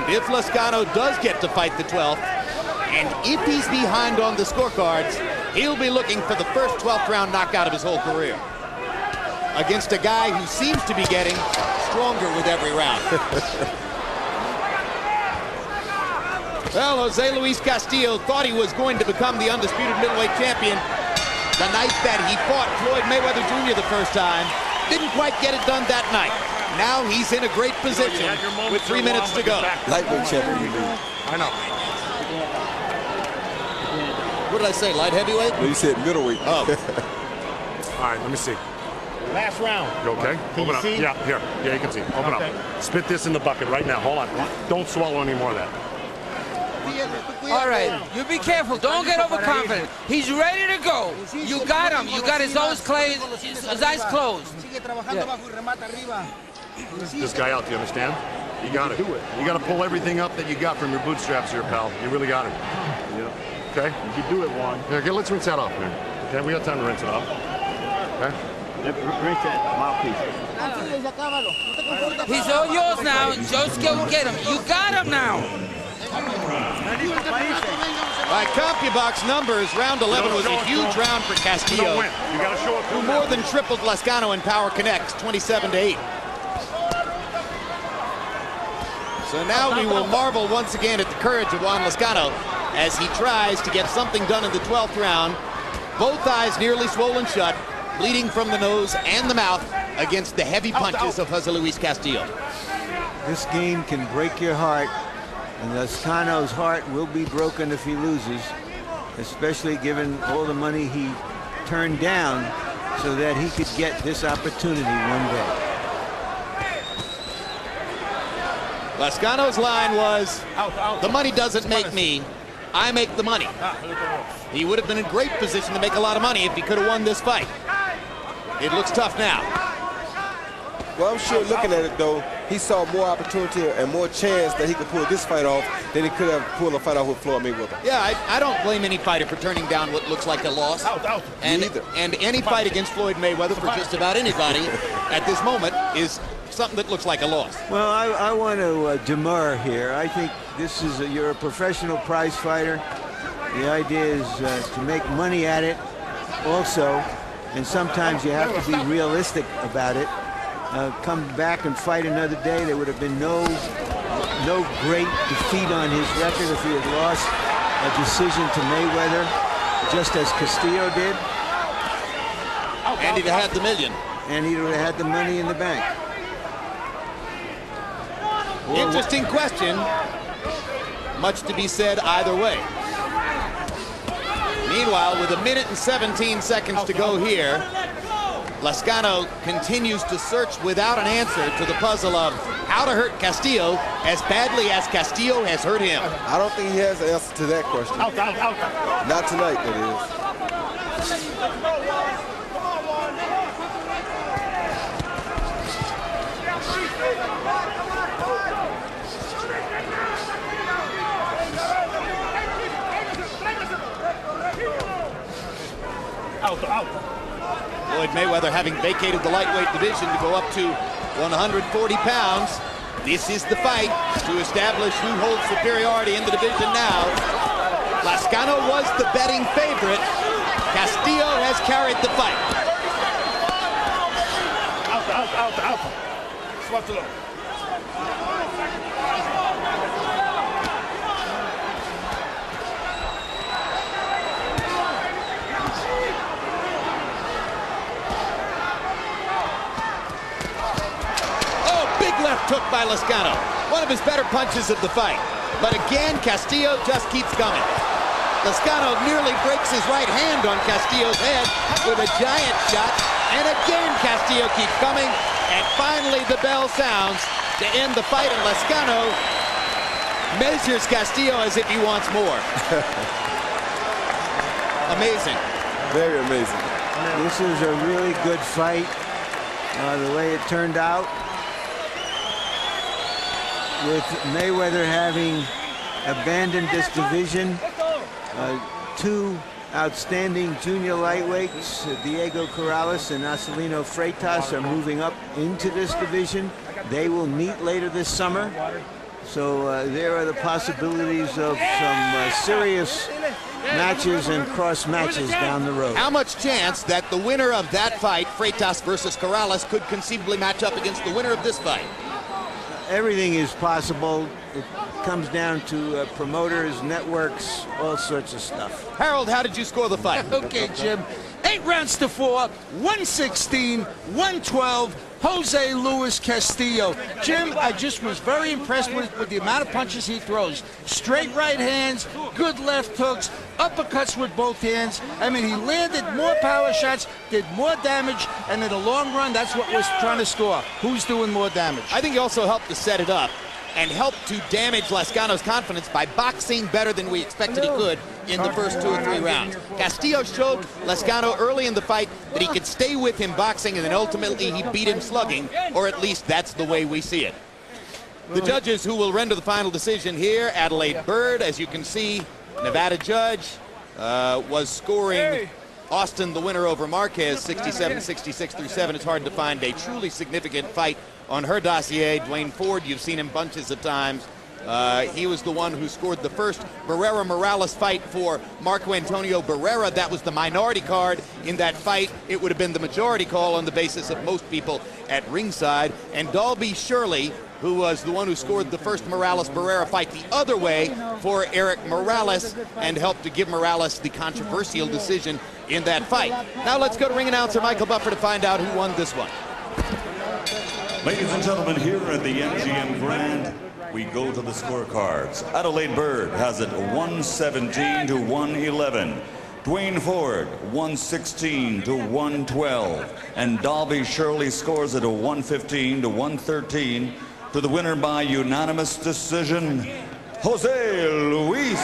if Lazcano does get to fight the 12th, and if he's behind on the scorecards, he'll be looking for the first 12th round knockout of his whole career against a guy who seems to be getting stronger with every round. Well, Jose Luis Castillo thought he was going to become the undisputed middleweight champion the night that he fought Floyd Mayweather Jr. the first time. Didn't quite get it done that night. Now he's in a great position with 3 minutes to go. Lightweight champion, you mean? I know. What did I say, light heavyweight? No, you said middleweight. Oh. All right, let me see. Last round. You okay? Can Open you up. see? Yeah, here. Yeah, you can see. Open Okay. up. Spit this in the bucket right now. Hold on. Don't swallow any more of that. All right, you be careful. Don't get overconfident. He's ready to go. You got him. You got his eyes closed. This guy out, do you understand? You got it. You got to pull everything up that you got from your bootstraps here, pal. You really got it. Yeah. Okay? You can do it, Juan. Yeah, okay, let's rinse that off, man. Okay, we got time to rinse it off. Okay? Rinse that mouthpiece. He's all yours now. Just go get him. You got him now. By CompuBox numbers, round 11 was a huge round for Castillo, who more than tripled Lazcano in power connects, 27-8. So now we will marvel once again at the courage of Juan Lazcano as he tries to get something done in the 12th round. Both eyes nearly swollen shut, bleeding from the nose and the mouth against the heavy punches of Jose Luis Castillo. This game can break your heart, and Lazcano's heart will be broken if he loses, especially given all the money he turned down so that he could get this opportunity one day. Lazcano's line was, the money doesn't make me, I make the money. He would have been in great position to make a lot of money if he could have won this fight. It looks tough now. Well, I'm sure looking at it, though, he saw more opportunity and more chance that he could pull this fight off than he could have pulled a fight off with Floyd Mayweather. Yeah, I don't blame any fighter for turning down what looks like a loss. And any fight against Floyd Mayweather for just about anybody at this moment is something that looks like a loss. Well, I want to demur here. I think this is you're a professional prize fighter. The idea is to make money at it also, and sometimes you have to be realistic about it. Come back and fight another day. There would have been no great defeat on his record if he had lost a decision to Mayweather, just as Castillo did. And he'd have had the million. And he would have had the money in the bank. Interesting question. Much to be said either way. Meanwhile, with 1 minute and 17 seconds to go here, Lazcano continues to search without an answer to the puzzle of how to hurt Castillo as badly as Castillo has hurt him. I don't think he has the answer to that question. Not tonight, that is. Floyd Mayweather having vacated the lightweight division to go up to 140 pounds. This is the fight to establish who holds superiority in the division now. Lazcano was the betting favorite. Castillo has carried the fight. Left hook by Lazcano, one of his better punches of the fight. But again, Castillo just keeps coming. Lazcano nearly breaks his right hand on Castillo's head with a giant shot. And again, Castillo keeps coming. And finally, the bell sounds to end the fight. And Lazcano measures Castillo as if he wants more. Amazing. Very amazing. This is a really good fight, the way it turned out. With Mayweather having abandoned this division, two outstanding junior lightweights, Diego Corrales and Marcelino Freitas, are moving up into this division. They will meet later this summer. So there are the possibilities of some serious matches and cross matches down the road. How much chance that the winner of that fight, Freitas versus Corrales, could conceivably match up against the winner of this fight? Everything is possible. It comes down to promoters, networks, all sorts of stuff. Harold, how did you score the fight? Okay, Jim. 8 rounds to 4, 116, 112. Jose Luis Castillo. Jim, I just was very impressed with the amount of punches he throws. Straight right hands, good left hooks, uppercuts with both hands. I mean, he landed more power shots, did more damage, and in the long run, that's what we're trying to score. Who's doing more damage? I think he also helped to set it up and helped to damage Lazcano's confidence by boxing better than we expected he could in the first 2 or 3 rounds. Castillo showed Lazcano early in the fight that he could stay with him boxing, and then ultimately he beat him slugging, or at least that's the way we see it. The judges who will render the final decision here, Adelaide Bird, as you can see, Nevada judge, was scoring Austin, the winner over Marquez, 67-66 through 7. It's hard to find a truly significant fight on her dossier. Dwayne Ford, you've seen him bunches of times. He was the one who scored the first Barrera-Morales fight for Marco Antonio Barrera. That was the minority card in that fight. It would have been the majority call on the basis of most people at ringside. And Dalby Shirley, who was the one who scored the first Morales-Barrera fight the other way for Eric Morales and helped to give Morales the controversial decision in that fight. Now let's go to ring announcer Michael Buffer to find out who won this one. Ladies and gentlemen, here at the MGM Grand, we go to the scorecards. Adelaide Bird has it 117 to 111. Dwayne Ford 116 to 112. And Dalby Shirley scores it a 115 to 113. To the winner by unanimous decision, Jose Luis